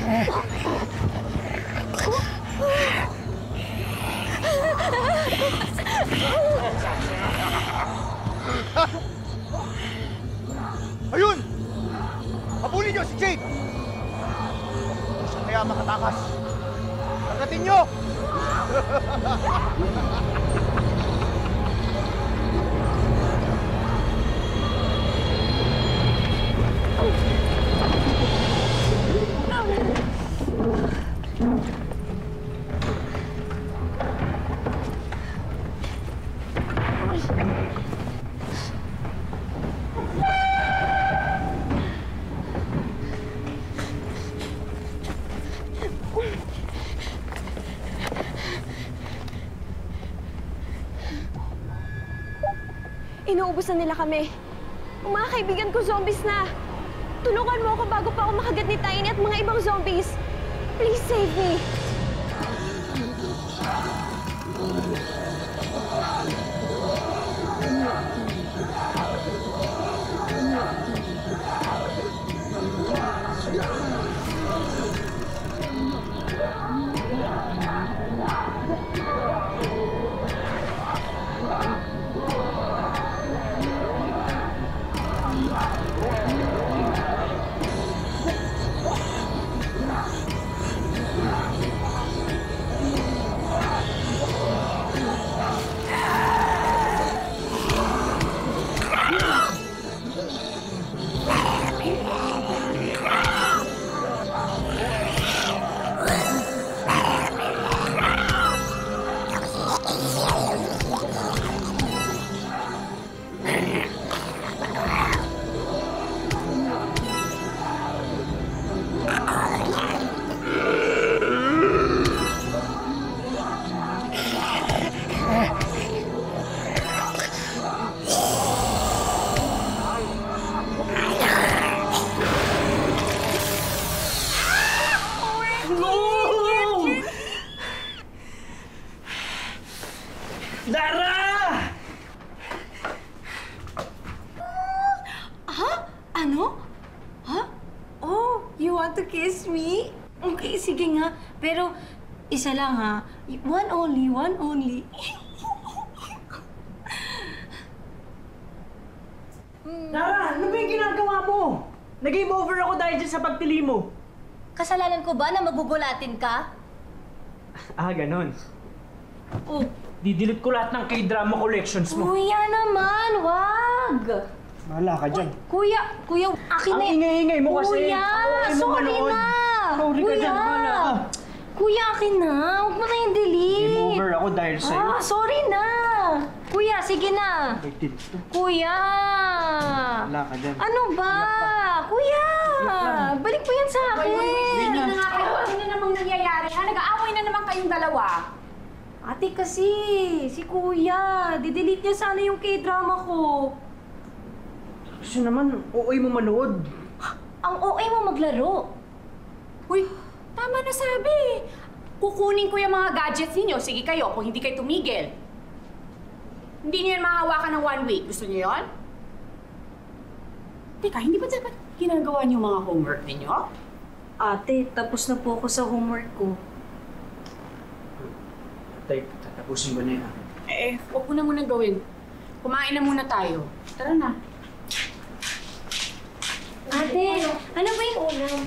Ayun! Habulin niyo si Jade! Hindi siya kaya makatakas. Tagatin niyo! Inuubos na nila kami. Ang mga kaibigan ko, zombies na. Tulungan mo ako bago pa ako makagat ni Tiny at mga ibang zombies. Please save me. Lara! Ano? Ha? Oh, you want to kiss me? Okay, sige nga. Pero, isa lang ha. One only, one only. Lara, ano ba yung ginagawa mo? Nag-game over ako dahil dyan sa pagtili mo. Kasalanan ko ba na magugulatin ka? Ganon. Oh. Didelete ko lahat ng K-drama collections mo. Kuya naman, wag! Bahala ka dyan. Kuya, akin na Ang ingay-ingay mo kasi. Kuya, Sorry na! Sorry ka dyan, bahala ka. Kuya, akin na. Huwag mo na yung delete. Game over ako dahil sa'yo. Sorry na! Kuya, sige na. Kuya! Bahala ka dyan. Ano ba? Kuya! Balik mo yan sa akin. Hindi na nga kayo. Ano na namang nangyayari, ha? Nag-aaway na naman kayong dalawa. Ate kasi, si Kuya, didelete niya sana yung K-drama ko. Kasi naman, OA mo manood. Ang OA mo maglaro. Uy, tama na sabi. Kukunin ko yung mga gadgets ninyo. Sige kayo, kung hindi kayo tumigil. Hindi niyo yan mahahawakan ng 1 week. Gusto niyo yon? Teka, hindi ba dapat ginagawa niyo mga homework ninyo? Ate, tapos na po ako sa homework ko. Tay, tatapusin ba na yan? Huwag mo na muna gawin. Kumain na muna tayo. Tara na. Ate, ano ba yung ulam?